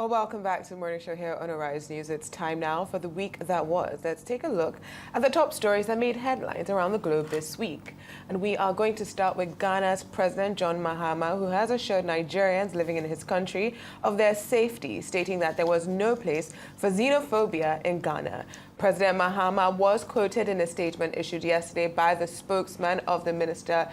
Well, welcome back to the morning show here on Arise News. It's time now for the week that was. Let's take a look at the top stories that made headlines around the globe this week. And we are going to start with Ghana's President John Mahama, who has assured Nigerians living in his country of their safety, stating that there was no place for xenophobia in Ghana. President Mahama was quoted in a statement issued yesterday by the spokesman of the Minister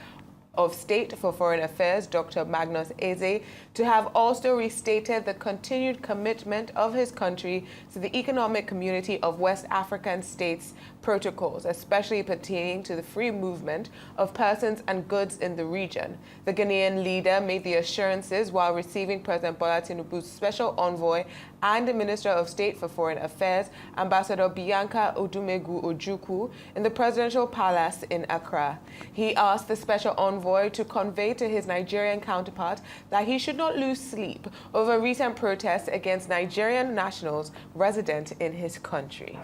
of State for Foreign Affairs, Dr. Magnus Eze, to have also restated the continued commitment of his country to the Economic Community of West African States protocols, especially pertaining to the free movement of persons and goods in the region. The Ghanaian leader made the assurances while receiving President Bola Tinubu's special envoy and the Minister of State for Foreign Affairs, Ambassador Bianca Odumegu Ojukwu, in the presidential palace in Accra. He asked the special envoy to convey to his Nigerian counterpart that he should not lose sleep over recent protests against Nigerian nationals resident in his country.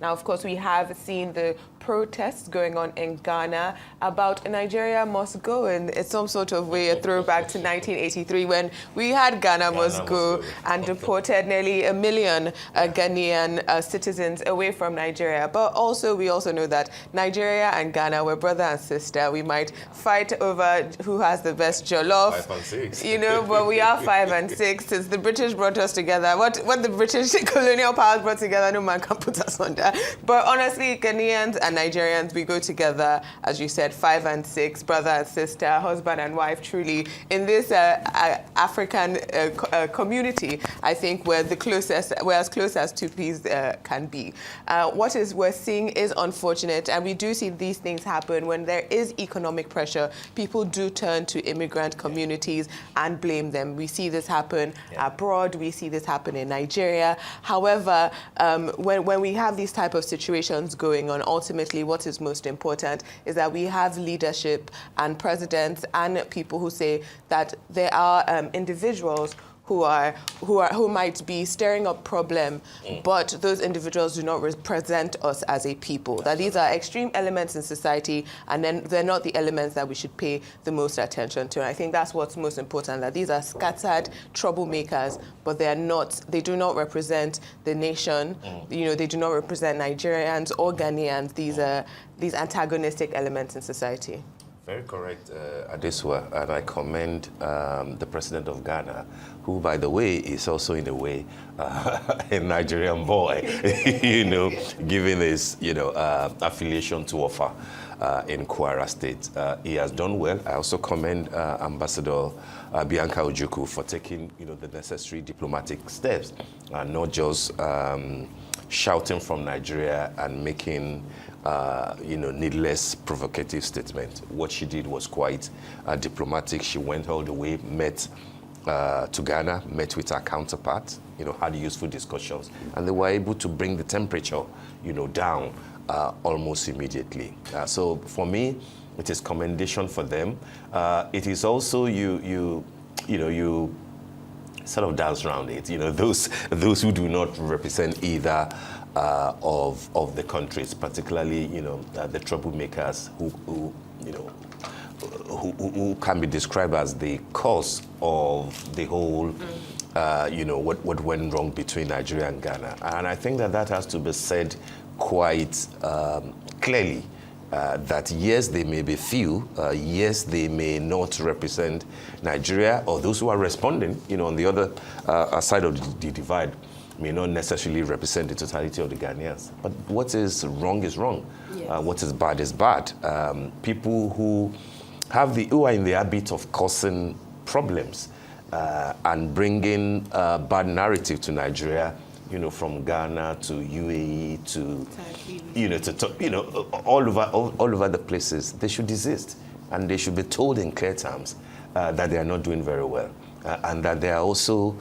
Now, of course, we have seen the protests going on in Ghana about Nigeria must go, and it's some sort of way a throwback to 1983 when we had Ghana must go and deported nearly 1 million Ghanaian citizens away from Nigeria. But also, we also know that Nigeria and Ghana were brother and sister. We might fight over who has the best jollof, 5 and 6. you know, but we are 5 and 6 since the British brought us together. What the British colonial powers brought together, no man can put us under. But honestly, Ghanaians and Nigerians, we go together, as you said, 5 and 6, brother and sister, husband and wife, truly. In this African community, I think we're as close as two peas can be. What we're seeing is unfortunate, and we do see these things happen when there is economic pressure. People do turn to immigrant communities and blame them. We see this happen abroad. We see this happen in Nigeria. However, when we have these type of situations going on, ultimately what is most important is that we have leadership and presidents and people who say that there are individuals who might be stirring up problem, but those individuals do not represent us as a people. That these are extreme elements in society, and then they're not the elements that we should pay the most attention to. And I think that's what's most important, that these are scattered troublemakers, but they do not represent the nation. You know, they do not represent Nigerians or Ghanaians. These are these antagonistic elements in society. Very correct, Adesua, and I commend the president of Ghana, who, by the way, is also in a way a Nigerian boy, you know, given his, affiliation to Offa in Kwara State. He has done well. I also commend Ambassador Bianca Ojukwu for taking, the necessary diplomatic steps, and not just shouting from Nigeria and making needless provocative statement. What she did was quite diplomatic. She went all the way, met to Ghana, met with her counterpart, had useful discussions, and they were able to bring the temperature, down almost immediately. So for me, it is commendation for them. It is also you sort of dance around it. Those who do not represent either of the countries, particularly the troublemakers who can be described as the cause of the whole what went wrong between Nigeria and Ghana. And I think that has to be said quite clearly. That yes, they may be few, yes, they may not represent Nigeria, or those who are responding, on the other side of the divide, may not necessarily represent the totality of the Ghanaians. But what is wrong is wrong. Yes. What is bad. People who are in the habit of causing problems and bringing bad narrative to Nigeria, from Ghana to UAE to all over the places, they should desist, and they should be told in clear terms that they are not doing very well, and that they are also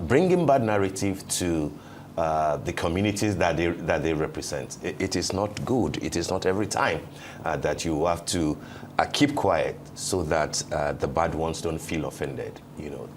bringing bad narrative to the communities that they represent. It is not good. It is not every time that you have to keep quiet so that the bad ones don't feel offended.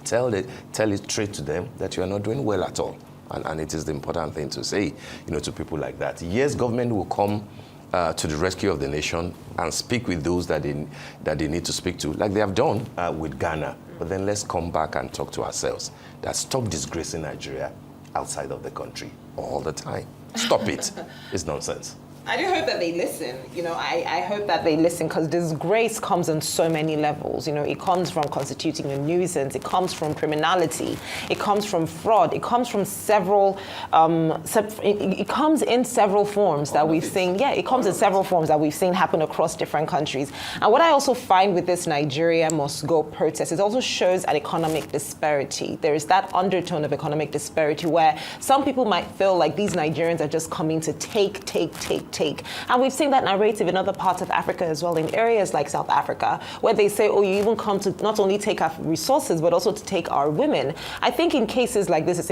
Tell it straight to them that you are not doing well at all. And it is the important thing to say, to people like that. Yes, government will come to the rescue of the nation and speak with those that they need to speak to, like they have done with Ghana. But then let's come back and talk to ourselves. That stop disgracing Nigeria outside of the country all the time. Stop it. It's nonsense. I do hope that they listen. I hope that they listen, because disgrace comes on so many levels. It comes from constituting a nuisance. It comes from criminality. It comes from fraud. It comes from several. It comes in several forms that we've seen. Yeah, it comes in several forms that we've seen happen across different countries. And what I also find with this Nigeria Must Go protest, it also shows an economic disparity. There is that undertone of economic disparity where some people might feel like these Nigerians are just coming to take. And we've seen that narrative in other parts of Africa as well, in areas like South Africa, where they say, oh, you even come to not only take our resources, but also to take our women. I think in cases like this, it's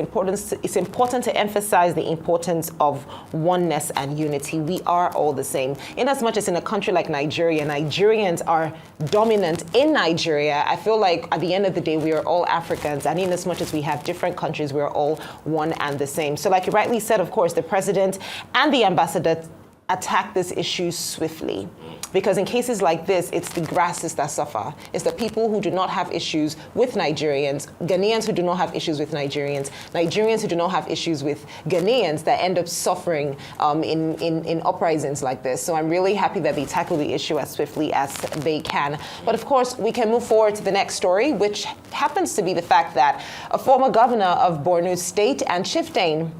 important to emphasize the importance of oneness and unity. We are all the same. In as much as in a country like Nigeria, Nigerians are dominant in Nigeria, I feel like at the end of the day, we are all Africans. And in as much as we have different countries, we are all one and the same. So like you rightly said, of course, the president and the ambassador attack this issue swiftly. Because in cases like this, it's the grasses that suffer. It's the people who do not have issues with Nigerians, Ghanaians who do not have issues with Nigerians, Nigerians who do not have issues with Ghanaians that end up suffering in uprisings like this. So I'm really happy that they tackle the issue as swiftly as they can. But of course, we can move forward to the next story, which happens to be the fact that a former governor of Borno State and chieftain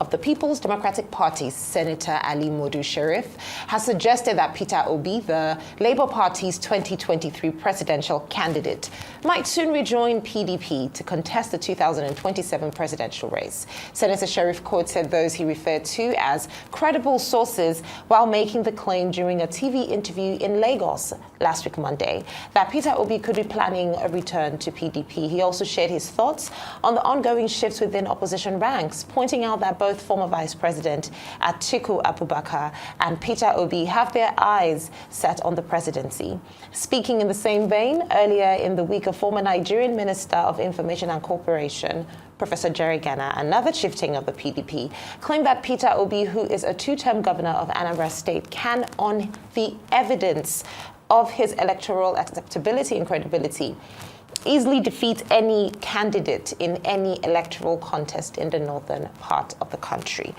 of the People's Democratic Party, Senator Ali Modu Sheriff, has suggested that Peter Obi, the Labour Party's 2023 presidential candidate, might soon rejoin PDP to contest the 2027 presidential race. Senator Sheriff quoted those he referred to as credible sources while making the claim during a TV interview in Lagos last week Monday that Peter Obi could be planning a return to PDP. He also shared his thoughts on the ongoing shifts within opposition ranks, pointing out that both former Vice President Atiku Abubakar and Peter Obi have their eyes set on the presidency. Speaking in the same vein, earlier in the week, a former Nigerian Minister of Information and Cooperation, Professor Gana, another chieftain of the PDP, claimed that Peter Obi, who is a two-term governor of Anambra State, can, on the evidence of his electoral acceptability and credibility, easily defeat any candidate in any electoral contest in the northern part of the country.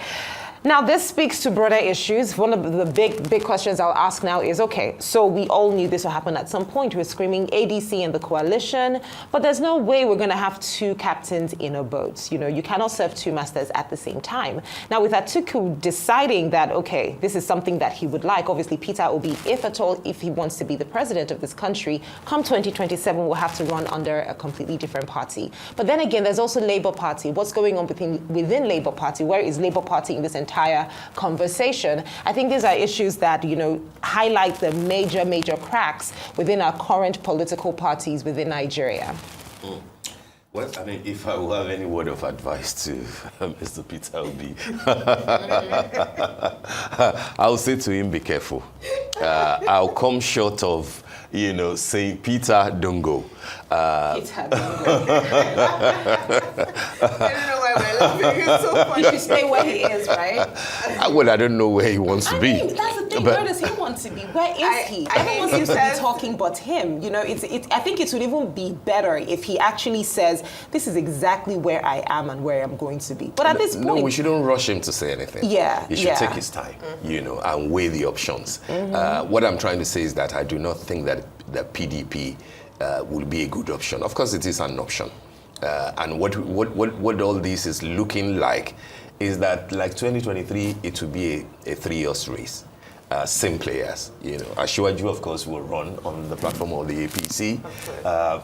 Now, this speaks to broader issues. One of the big questions I'll ask now is, okay, so we all knew this would happen at some point. We're screaming ADC and the coalition, but there's no way we're going to have two captains in a boat. You cannot serve two masters at the same time. Now, with Atiku deciding that, okay, this is something that he would like, obviously Peter Obi, if at all, if he wants to be the president of this country, come 2027, will have to run under a completely different party. But then again, there's also Labour Party. What's going on within Labour Party? Where is Labour Party in this entire conversation? I think these are issues that, highlight the major cracks within our current political parties within Nigeria. Well, I mean, if I will have any word of advice to Mr. Peter Obi, I'll say to him, be careful. I'll come short of, saying, Peter, don't go. Peter, don't go. I don't know why we're laughing. It's so funny. He should stay where he is, right? Well, I don't know where he wants to be. That's the thing. Where does he want to be? Where is he? Everyone seems to be talking but him. I think it would even be better if he actually says, this is exactly where I am and where I'm going to be. But at this point... No, we shouldn't rush him to say anything. Yeah. He should take his time, and weigh the options. What I'm trying to say is that I do not think that the PDP will be a good option. Of course, it is an option. And what all this is looking like is that, like 2023, it will be a 3-year race. Same players, Asiwaju, of course, will run on the platform of the APC.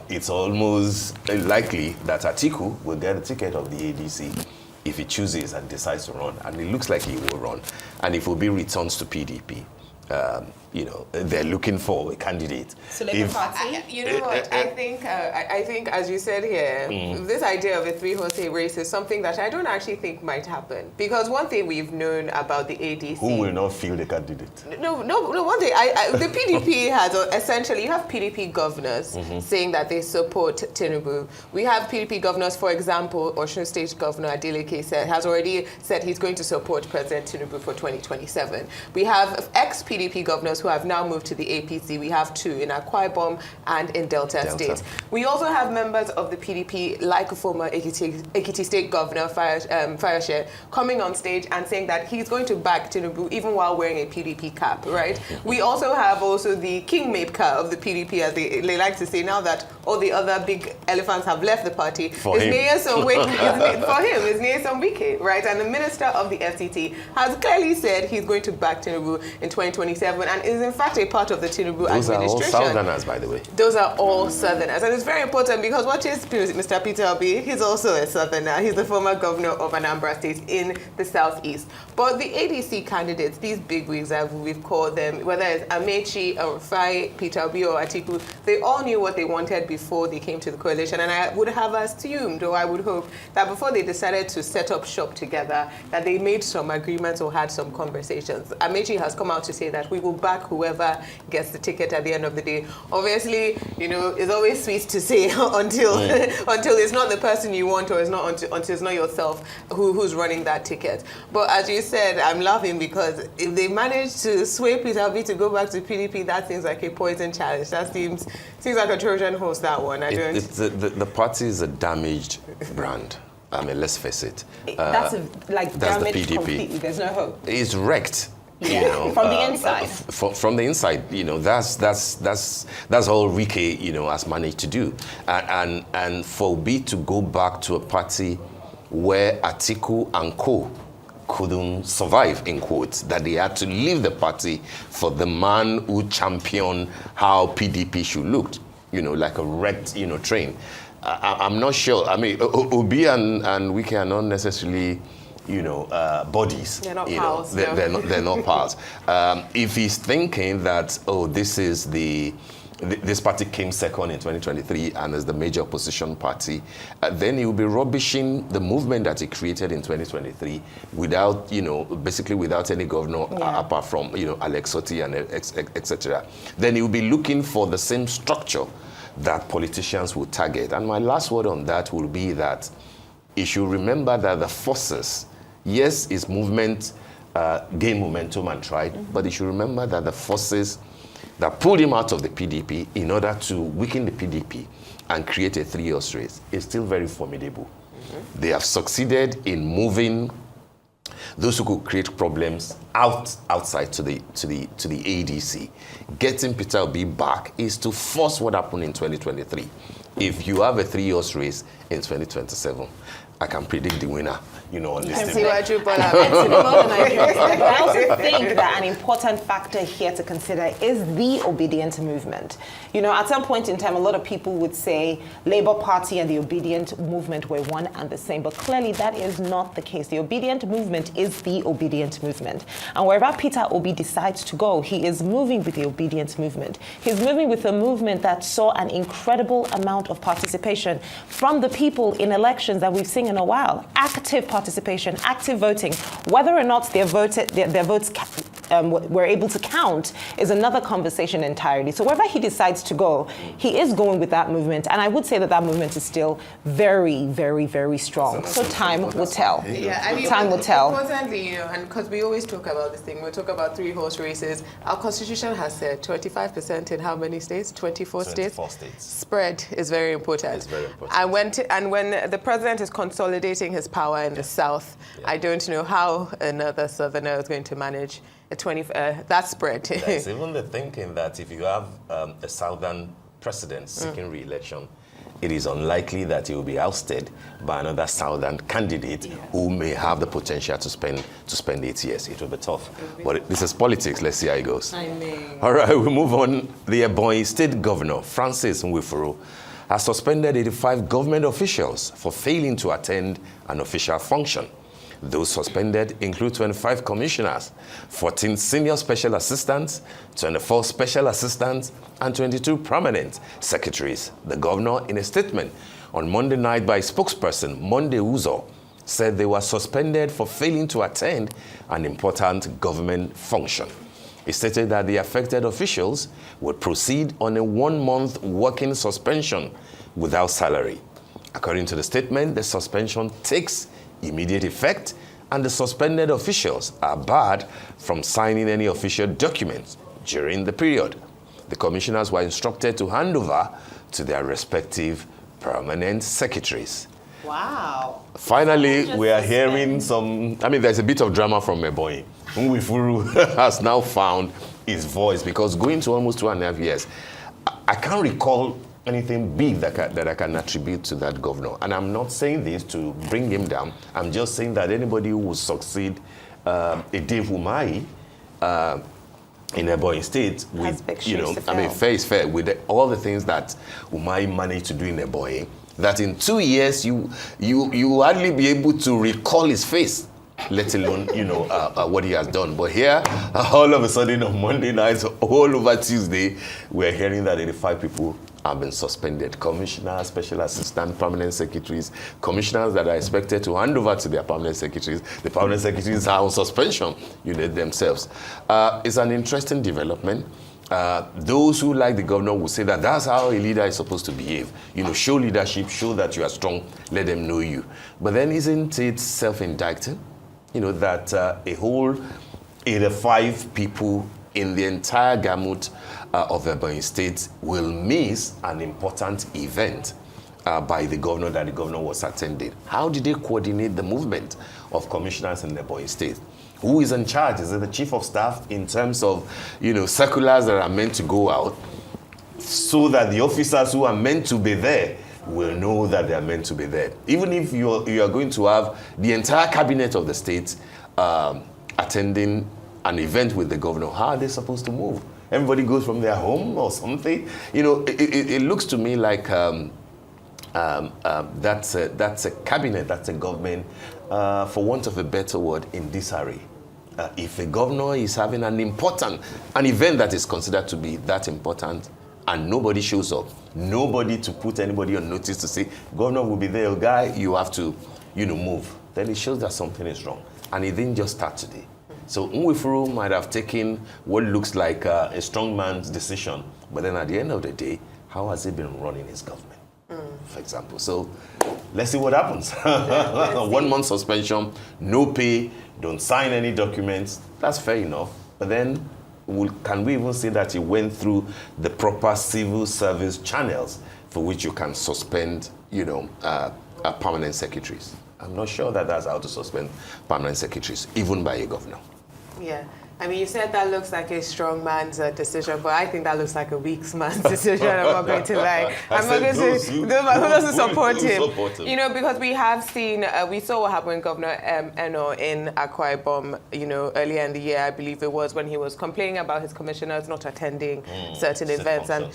It's almost likely that Atiku will get a ticket of the ADC if he chooses and decides to run. And it looks like he will run. And if Obi returns to PDP, they're looking for a candidate. So Labour Party? You know what? I think, as you said here, this idea of a three-horse race is something that I don't actually think might happen. Because one thing we've known about the ADC... Who will not field a candidate? No, one thing, the PDP has essentially, you have PDP governors saying that they support Tinubu. We have PDP governors, for example, Osun State Governor Adeleke has already said he's going to support President Tinubu for 2027. We have ex-PDP governors who have now moved to the APC. We have two in Akwa Ibom and in Delta State. We also have members of the PDP, like former Ekiti State Governor Fayose, coming on stage and saying that he's going to back Tinubu even while wearing a PDP cap, right? We also have the kingmaker of the PDP, as they like to say, now that all the other big elephants have left the party. For him, is Nyesom Wike, right? And the minister of the FCT has clearly said he's going to back Tinubu in 2027 and is in fact a part of the Tinubu administration. Those are all Southerners, by the way. Those are all Southerners. And it's very important because what is Mr. Peter Obi? He's also a Southerner. He's the former governor of Anambra State in the southeast. But the ADC candidates, these bigwigs, as we've called them, whether it's Amechi, Rufai, Peter Obi, or Atiku, they all knew what they wanted before they came to the coalition. And I would have assumed, or I would hope, that before they decided to set up shop together, that they made some agreements or had some conversations. Amechi has come out to say that we will back whoever gets the ticket at the end of the day. Obviously, it's always sweet to say until it's not the person you want, or until it's not yourself who's running that ticket. But as you said, I'm laughing because if they manage to sway Peter Obi to go back to PDP, that seems like a poison challenge. That seems like a Trojan horse, that one. The party is a damaged brand. I mean, let's face it. That's damaged the PDP. Completely. There's no hope. It's wrecked. Yeah, from the inside. From the inside, that's all Wike, has managed to do, and for Obi to go back to a party where Atiku and co couldn't survive, in quotes, that they had to leave the party for the man who championed how PDP should look, like a wrecked, train. I'm not sure. I mean, Obi and Wike are not necessarily, bodies. They're not pals. They're not pals. If he's thinking that, this party came second in 2023 and is the major opposition party, then he will be rubbishing the movement that he created in 2023 without, basically without any governor apart from, Alex Otti and etc. Then he will be looking for the same structure that politicians will target. And my last word on that will be that he should remember that the forces, yes, his movement gained momentum and tried, but he should remember that the forces that pulled him out of the PDP in order to weaken the PDP and create a three-horse race is still very formidable. They have succeeded in moving those who could create problems outside to the ADC. Getting Peter Obi back is to force what happened in 2023. If you have a three-horse race in 2027, I can predict the winner, on this team. I also think that an important factor here to consider is the obedient movement. At some point in time, a lot of people would say Labour Party and the obedient movement were one and the same, but clearly that is not the case. The obedient movement is the obedient movement. And wherever Peter Obi decides to go, he is moving with the obedient movement. He's moving with a movement that saw an incredible amount of participation from the people in elections that we've seen in a while. Active participation, active voting. Whether or not their votes were able to count is another conversation entirely. So wherever he decides to go, he is going with that movement. And I would say that movement is still very, very, very strong. So time will tell. Time will tell. Importantly, and because we always talk about this thing, we talk about three-horse races. Our constitution has said 25% in how many states? 24 states. 24 states. Spread is very important. It's very important. And when the president is consolidating his power in the south, I don't know how another southerner is going to manage that spread. There's even the thinking that if you have a southern president seeking re-election, it is unlikely that he will be ousted by another southern candidate who may have the potential to spend 8 years. It will be tough. But this is politics. Let's see how it goes. All right, we move on. The Ebonyi State Governor, Francis Nwifuru, has suspended 85 government officials for failing to attend an official function. Those suspended include 25 commissioners, 14 senior special assistants, 24 special assistants, and 22 permanent secretaries. The governor, in a statement on Monday night by spokesperson Monday Uzo, said they were suspended for failing to attend an important government function. He stated that the affected officials would proceed on a 1-month working suspension without salary. According to the statement, the suspension takes immediate effect, and the suspended officials are barred from signing any official documents during the period. The commissioners were instructed to hand over to their respective permanent secretaries. Wow. Finally, we are hearing there's a bit of drama from Ebonyi. Nwifuru has now found his voice, because going to almost 2.5 years, I can't recall anything big that I can attribute to that governor. And I'm not saying this to bring him down. I'm just saying that anybody who will succeed Dave Umahi in Ebonyi State with, fair is fair, with all the things that Umahi managed to do in Ebonyi, that in 2 years you hardly be able to recall his face, let alone what he has done. But here, all of a sudden on Monday nights, all over Tuesday, we're hearing that 85 people have been suspended. Commissioners, special assistant, permanent secretaries, commissioners that are expected to hand over to their permanent secretaries. The permanent secretaries are on suspension, themselves. It's an interesting development. Those who like the governor will say that that's how a leader is supposed to behave. Show leadership, show that you are strong, let them know you. But then isn't it self-indicting? That a whole 85 people in the entire gamut of Ebonyi State will miss an important event by the governor that the governor was attending. How did they coordinate the movement of commissioners in Ebonyi State? Who is in charge? Is it the chief of staff in terms of, circulars that are meant to go out, so that the officers who are meant to be there will know that they are meant to be there? Even if you are going to have the entire cabinet of the state attending an event with the governor, how are they supposed to move? Everybody goes from their home or something. It looks to me like that's a cabinet, that's a government, for want of a better word, in disarray. If a governor is having an event that is considered to be that important, and nobody shows up, nobody to put anybody on notice to say, governor will be there, guy, you have to, move, then it shows that something is wrong. And it didn't just start today. So Nwifuru might have taken what looks like a strong man's decision, but then at the end of the day, how has he been running his government, for example? So let's see what happens. 1 month suspension, no pay, don't sign any documents. That's fair enough. But then can we even say that he went through the proper civil service channels for which you can suspend, permanent secretaries? I'm not sure that that's how to suspend permanent secretaries, even by a governor. Yeah. You said that looks like a strong man's decision, but I think that looks like a weak man's decision. I'm not going to lie. I'm not going to support him. Because we have seen, we saw what happened with Governor Eno in Akwa Ibom, earlier in the year, I believe it was, when he was complaining about his commissioners not attending certain events. And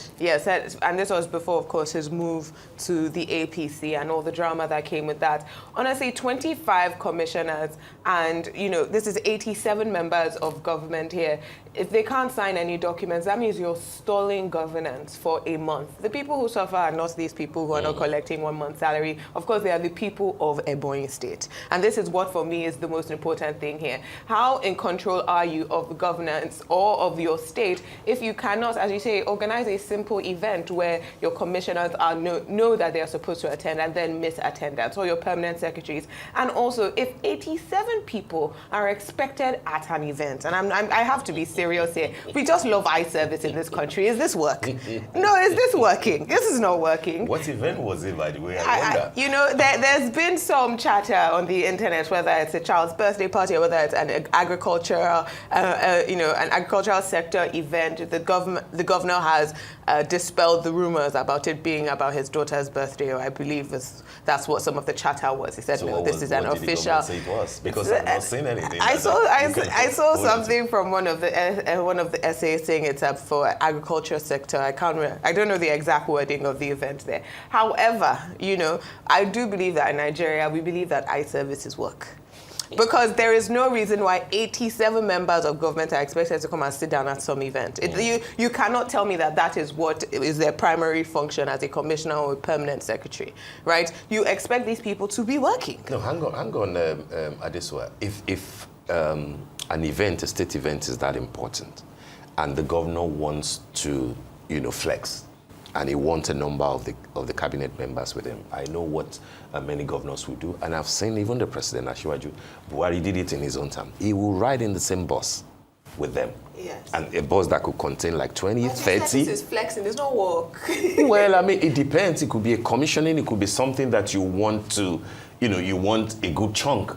and this was before, of course, his move to the APC and all the drama that came with that. Honestly, 25 commissioners and, this is 87 members of government here. If they can't sign any documents, that means you're stalling governance for a month. The people who suffer are not these people who are not collecting 1 month's salary. Of course, they are the people of Ebonyi State. And this is what, for me, is the most important thing here. How in control are you of the governance or of your state if you cannot, as you say, organize a simple event where your commissioners know that they are supposed to attend and then miss attendance, or your permanent secretaries? And also, if 87 people are expected at an event, and I have to be serious here. We just love eye service in this country. Is this work? No, is this working? This is not working. What event was it, by the way? I wonder. There's been some chatter on the internet, whether it's a child's birthday party or whether it's an agricultural, an agricultural sector event. The governor has dispelled the rumors about it being about his daughter's birthday, or I believe that's what some of the chatter was. He said, so no, this is an official. Say it was? Because I've not seen anything. I saw something from one of the essays saying it's up for agriculture sector. I don't know the exact wording of the event there. However, I do believe that in Nigeria we believe that eye services work. Because there is no reason why 87 members of government are expected to come and sit down at some event. You cannot tell me that that is what is their primary function as a commissioner or a permanent secretary, right? You expect these people to be working. No, hang on, Adesua. If an event, a state event, is that important, and the governor wants to, flex, and he wants a number of the cabinet members with him, I know what many governors will do, and I've seen even the president, Asiwaju Buhari, did it in his own time. He will ride in the same bus with them. Yes. And a bus that could contain like 20, 30. This is flexing, there's no work. Well, I mean, it depends. It could be a commissioning, it could be something that you want to, you want a good chunk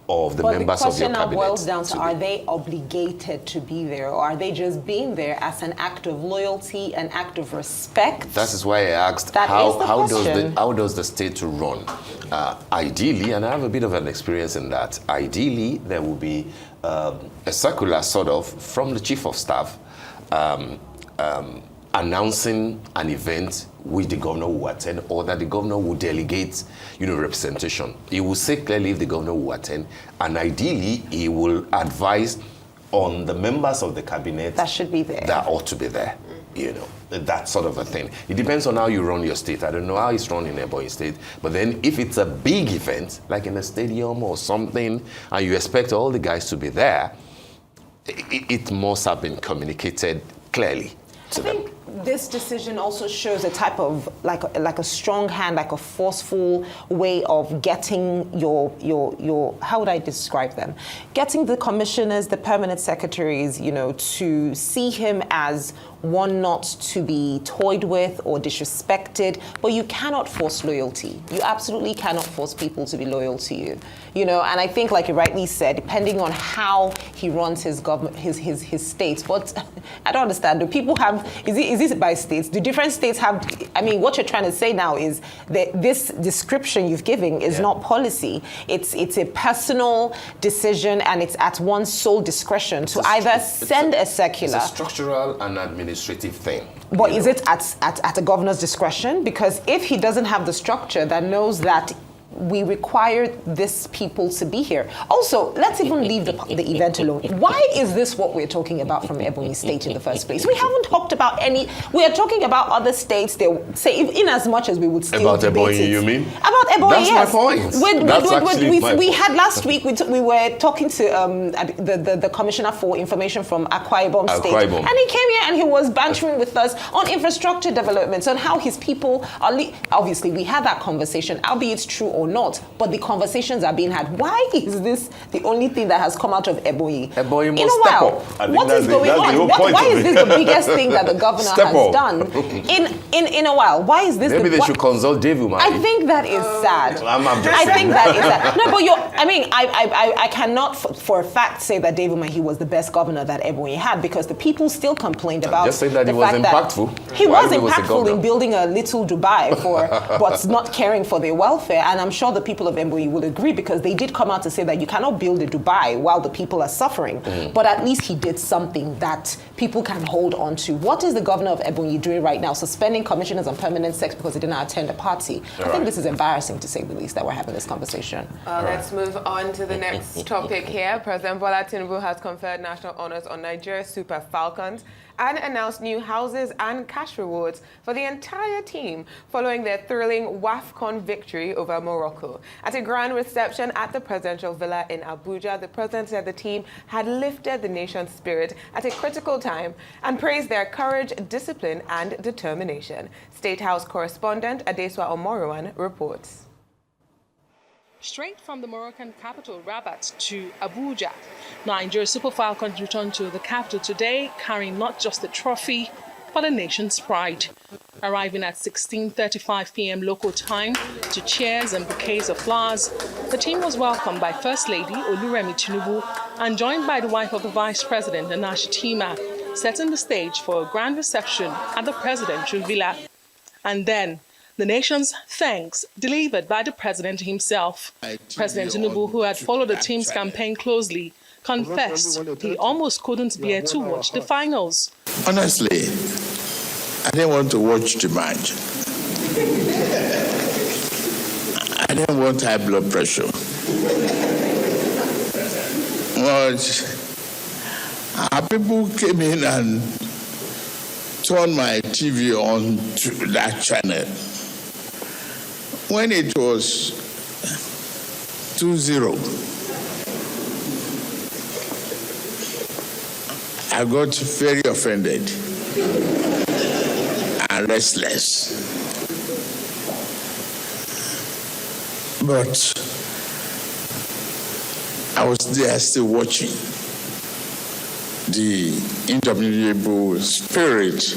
of the members of your cabinet. But the question now boils down to, are they obligated to be there, or are they just being there as an act of loyalty, an act of respect? That is why I asked, how does the state run? Ideally, and I have a bit of an experience in that, ideally there will be a circular sort of from the chief of staff announcing an event which the governor will attend, or that the governor will delegate, representation. He will say clearly if the governor will attend, and ideally he will advise on the members of the cabinet that should be there, that ought to be there. That sort of a thing. It depends on how you run your state. I don't know how it's run in Ebonyi State, but then if it's a big event, like in a stadium or something, and you expect all the guys to be there, it must have been communicated clearly to them. This decision also shows a type of like a strong hand, like a forceful way of getting your how would I describe them? Getting the commissioners, the permanent secretaries, to see him as one not to be toyed with or disrespected, but you cannot force loyalty. You absolutely cannot force people to be loyal to you. And I think, like you rightly said, depending on how he runs his government, his states. But I don't understand. Do people have? Is this by states? Do different states have? I mean, what you're trying to say now is that this description you've given is not policy. It's a personal decision, and it's at one's sole discretion to either send a circular. It's a structural and administrative thing. But is it at a governor's discretion? Because if he doesn't have the structure that knows that we require these people to be here. Also, let's even leave the event alone. Why is this what we're talking about from Ebonyi State in the first place? We haven't talked about any. We are talking about other states. They say, in as much as we would still about debate Ebonyi, it. you mean? About Ebonyi, That's my point. We had last week. We were talking to the Commissioner for Information from Akwa Ibom State, and he came here and he was bantering with us on infrastructure developments, on how his people are. Obviously, we had that conversation, albeit true or not, but the conversations are being had. Why is this the only thing that has come out of Ebonyi? Ebonyi must step up. What is going on? Why is this the biggest thing that the governor has done in a while? Why is this? Maybe they should consult David. I think that is sad. I think that is sad. No, but I cannot for a fact say that David Mahi was the best governor that Ebonyi had, because the people still complained about. Just say that he was impactful. He was impactful in building a little Dubai but not caring for their welfare. And I'm sure the people of Ebonyi will agree, because they did come out to say that you cannot build a Dubai while the people are suffering. But at least he did something that people can hold on to. What is the governor of Ebonyi doing right now? Suspending commissioners on permanent sex because they didn't attend a party. I think this is embarrassing, to say the least, that we're having this conversation. Let's move on to the next topic here. President Bola Tinubu has conferred national honors on Nigeria's Super Falcons and announced new houses and cash rewards for the entire team following their thrilling WAFCON victory over Morocco. At a grand reception at the presidential villa in Abuja, the president said the team had lifted the nation's spirit at a critical time and praised their courage, discipline, and determination. State House correspondent Adeswa Omorowan reports. Straight from the Moroccan capital, Rabat, to Abuja, Nigeria's Super Falcons returned to the capital today, carrying not just the trophy, but the nation's pride. Arriving at 16:35 p.m. local time to cheers and bouquets of flowers, the team was welcomed by First Lady Oluremi Tinubu and joined by the wife of the Vice President, Nana Shatima, setting the stage for a grand reception at the presidential villa. And then, the nation's thanks delivered by the president himself. President Tinubu, who had followed the team's campaign closely, confessed he almost couldn't bear to watch the finals. Honestly, I didn't want to watch the match. I didn't want high blood pressure. was people came in and turned my TV on to that channel. When it was 2-0, I got very offended and restless. But I was there still watching the indomitable spirit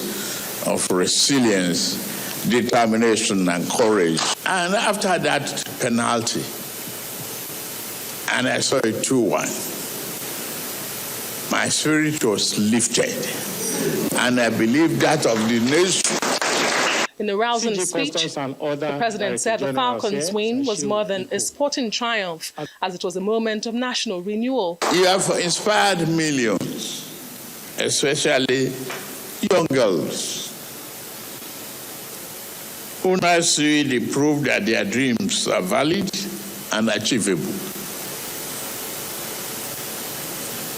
of resilience, determination, and courage. And after that penalty, and I saw it 2-1, my spirit was lifted, and I believe that of the nation. In a rousing speech, the president said the Falcons' win was more than a sporting triumph, as it was a moment of national renewal. You have inspired millions, especially young girls, who now see the proof that their dreams are valid and achievable.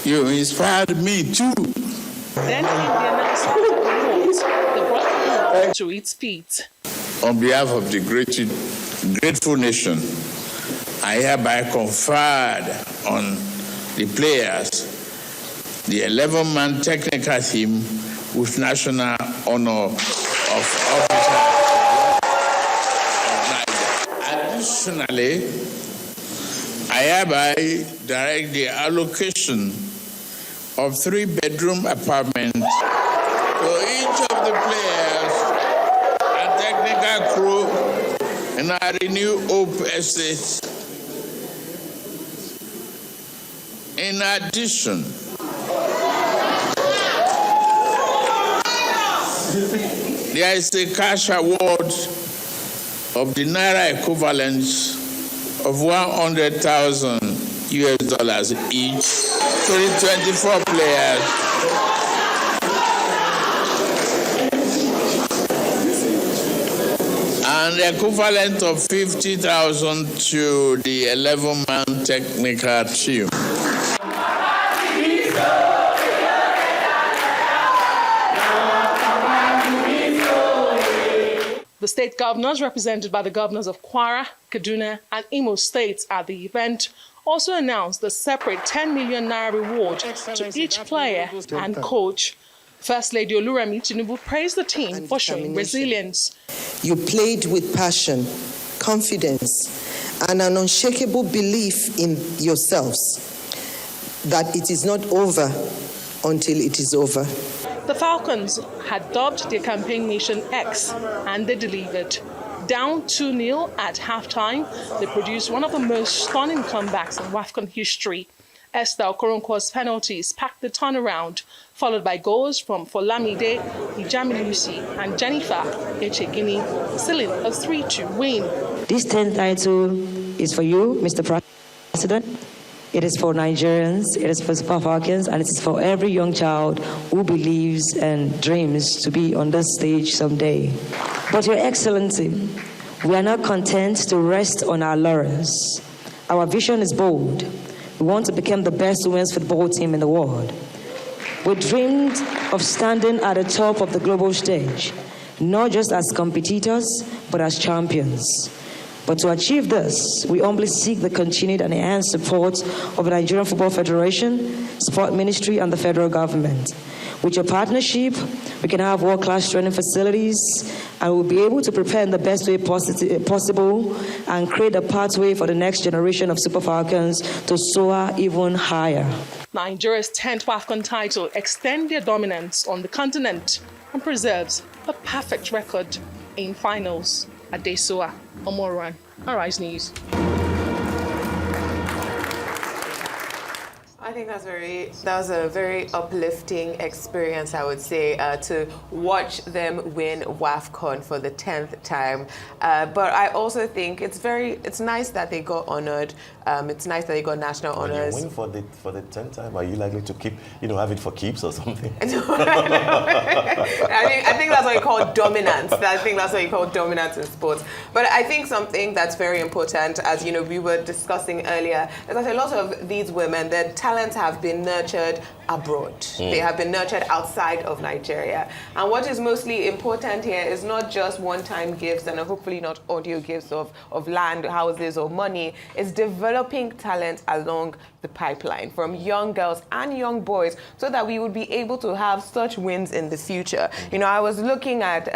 You inspired me too. Then came the announcement of the awards that brought the world to its feet. On behalf of the grateful nation, I hereby conferred on the players the 11-man technical team with national honor of officer of Niger. Additionally, I hereby direct the allocation of 3-bedroom apartments to each of the players and technical crew in our Renew Hope estate. In addition, there is a cash award of the Naira equivalent of $100,000 each to the 24 players. And the equivalent of $50,000 to the 11-man technical team. The state governors, represented by the governors of Kwara, Kaduna, and Imo states at the event, also announced the separate 10 million naira reward to each player and coach. First Lady Oluremi Tinubu praised the team for showing resilience. You played with passion, confidence, and an unshakable belief in yourselves that it is not over until it is over. The Falcons had dubbed their campaign Mission X, and they delivered. Down 2-0 at halftime, they produced one of the most stunning comebacks in WAFCON history. Esther Okoronkwo's penalties packed the turnaround, followed by goals from Folamide Ijamilusi and Jennifer Echegini, sealing a 3-2 win. This 10th title is for you, Mr. President. It is for Nigerians, it is for Super Falcons, and it is for every young child who believes and dreams to be on this stage someday. But Your Excellency, we are not content to rest on our laurels. Our vision is bold. We want to become the best women's football team in the world. We dreamed of standing at the top of the global stage, not just as competitors, but as champions. But to achieve this, we humbly seek the continued and enhanced support of the Nigerian Football Federation, Sport Ministry, and the federal government. With your partnership, we can have world-class training facilities, and we'll be able to prepare in the best way possible and create a pathway for the next generation of Super Falcons to soar even higher. Nigeria's 10th WAFCON title extends their dominance on the continent and preserves a perfect record in finals. Adesoa Omoran, Arise News. I think that was a very uplifting experience, I would say, to watch them win WAFCON for the 10th time. But I also think it's nice that they got honored. It's nice that they got national honors. When you win for the 10th time, are you likely to keep, have it for keeps or something? I think that's what you call dominance. I think that's what you call dominance in sports. But I think something that's very important, as we were discussing earlier, is that a lot of these women, they're talented talents have been nurtured abroad. They have been nurtured outside of Nigeria. And what is mostly important here is not just one-time gifts and hopefully not audio gifts of land, houses, or money. It's developing talent along the pipeline from young girls and young boys so that we would be able to have such wins in the future. You know, I was looking at,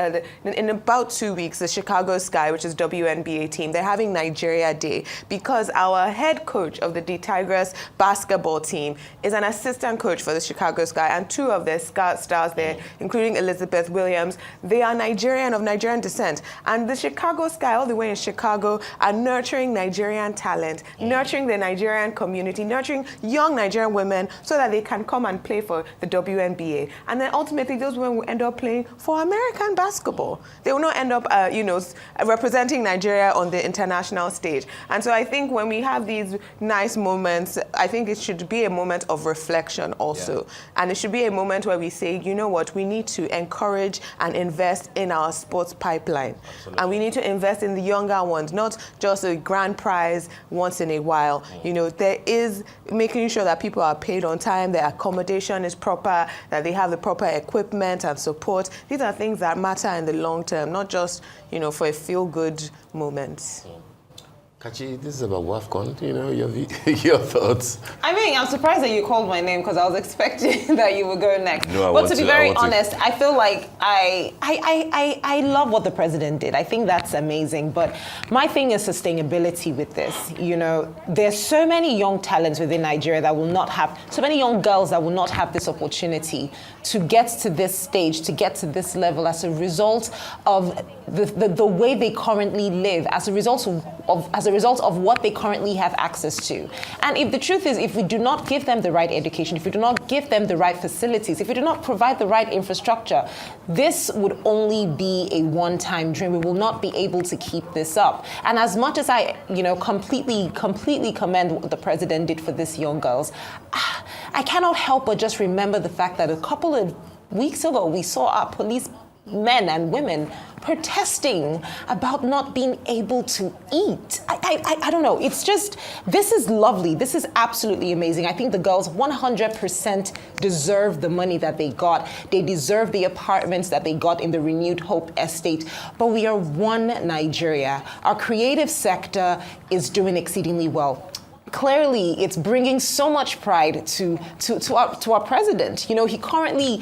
in about 2 weeks, the Chicago Sky, which is WNBA team, they're having Nigeria Day because our head coach of the Tigers basketball team is an assistant coach for the Chicago Sky, and 2 of their stars there, including Elizabeth Williams, they are Nigerian, of Nigerian descent. And the Chicago Sky, all the way in Chicago, are nurturing Nigerian talent, nurturing the Nigerian community, nurturing young Nigerian women so that they can come and play for the WNBA. And then ultimately, those women will end up playing for American basketball. They will not end up, representing Nigeria on the international stage. And so I think when we have these nice moments, I think it should be a moment of reflection also. And it should be a moment where we say, you know what, we need to encourage and invest in our sports pipeline. Absolutely. And we need to invest in the younger ones, not just a grand prize once in a while. You know, there is making sure that people are paid on time, their accommodation is proper, that they have the proper equipment and support. These are things that matter in the long term, not just, you know, for a feel-good moment. Kachi, this is about WAFCON, you know, your thoughts. I mean, I'm surprised that you called my name because I was expecting that you would go next. No, but to be very honest, I feel like I love what the president did. I think that's amazing. But my thing is sustainability with this. You know, there's so many young talents within Nigeria that will not have, so many young girls that will not have this opportunity to get to this stage, to get to this level as a result of the way they currently live, as a result of what they currently have access to. And if the truth is, if we do not give them the right education, if we do not give them the right facilities, if we do not provide the right infrastructure, this would only be a one-time dream. We will not be able to keep this up. And as much as I, completely commend what the president did for these young girls, I cannot help but just remember the fact that a couple of weeks ago, we saw our police men and women protesting about not being able to eat. I don't know. It's just, this is lovely. This is absolutely amazing. I think the girls 100% deserve the money that they got. They deserve the apartments that they got in the Renewed Hope estate. But we are one Nigeria. Our creative sector is doing exceedingly well. Clearly, it's bringing so much pride to our president. You know, he constantly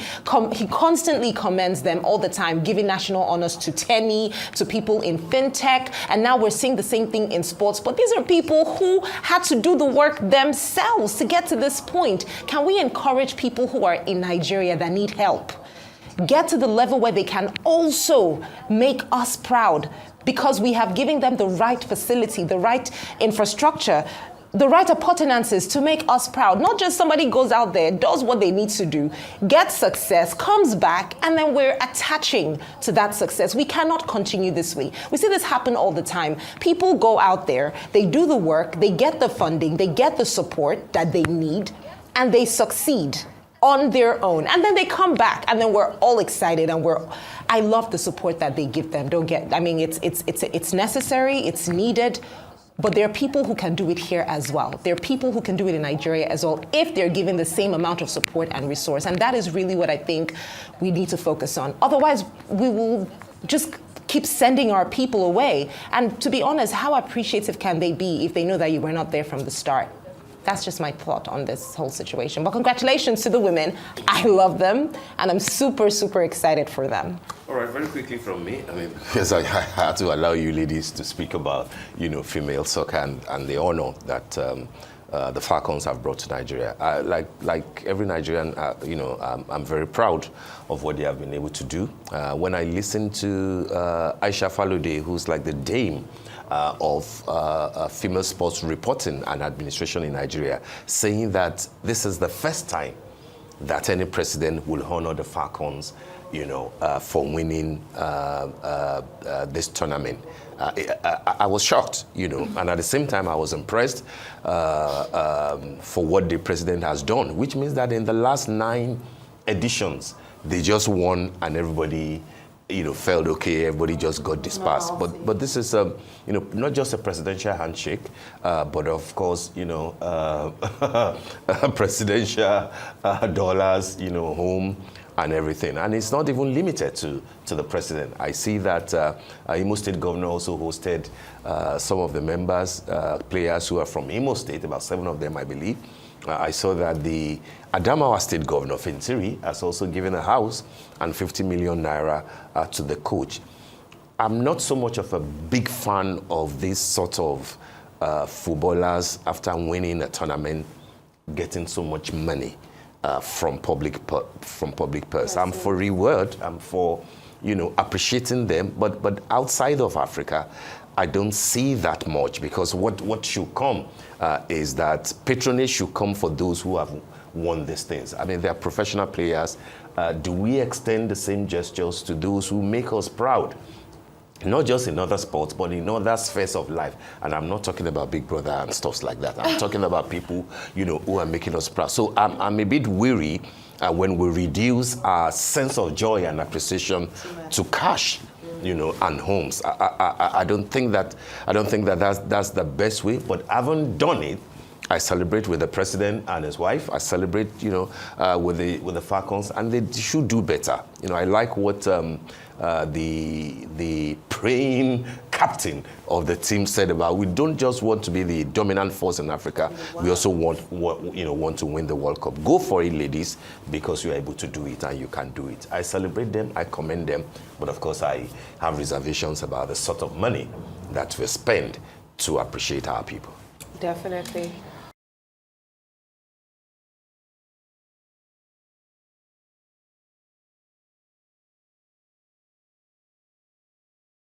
commends them all the time, giving national honors to Tenny, to people in fintech, and now we're seeing the same thing in sports. But these are people who had to do the work themselves to get to this point. Can we encourage people who are in Nigeria that need help get to the level where they can also make us proud because we have given them the right facility, the right infrastructure, the right appurtenances to make us proud. Not just somebody goes out there, does what they need to do, gets success, comes back, and then we're attaching to that success. We cannot continue this way. We see this happen all the time. People go out there, they do the work, they get the funding, they get the support that they need, and they succeed on their own. And then they come back, and then we're all excited, and I love the support that they give them. It's necessary, it's needed. But there are people who can do it here as well. There are people who can do it in Nigeria as well if they're given the same amount of support and resource. And that is really what I think we need to focus on. Otherwise, we will just keep sending our people away. And to be honest, how appreciative can they be if they know that you were not there from the start? That's just my thought on this whole situation. But congratulations to the women. I love them, and I'm super, super excited for them. All right, very quickly from me. Because I had to allow you ladies to speak about, female soccer and the honor that the Falcons have brought to Nigeria. Like every Nigerian, I'm very proud of what they have been able to do. When I listen to Aisha Falode, who's like the dame of female sports reporting and administration in Nigeria, saying that this is the first time that any president will honor the Falcons, for winning this tournament. I was shocked, and at the same time I was impressed for what the president has done, which means that in the last 9 editions, they just won and everybody felt okay, everybody just got dispersed. But this is, not just a presidential handshake, but of course, presidential dollars, home and everything. And it's not even limited to the president. I see that Imo State governor also hosted some of the members, players who are from Imo State, about 7 of them, I believe. I saw that the Adamawa State Governor, Fintiri, has also given a house and 50 million naira to the coach. I'm not so much of a big fan of this sort of footballers after winning a tournament getting so much money from public purse. I'm for reward. I'm for appreciating them. But outside of Africa, I don't see that much, because what should come is that patronage should come for those who have won these things. I mean, they are professional players. Do we extend the same gestures to those who make us proud? Not just in other sports, but in other spheres of life. And I'm not talking about Big Brother and stuff like that. I'm talking about people, who are making us proud. So I'm a bit weary when we reduce our sense of joy and appreciation to cash, and homes. I don't think that that's the best way. But having done it, I celebrate with the president and his wife. I celebrate, with the Falcons, and they should do better. I like what the praying captain of the team said about, we don't just want to be the dominant force in Africa. We also want to win the World Cup. Go for it, ladies, because you are able to do it and you can do it. I celebrate them. I commend them. But of course, I have reservations about the sort of money that we spend to appreciate our people. Definitely.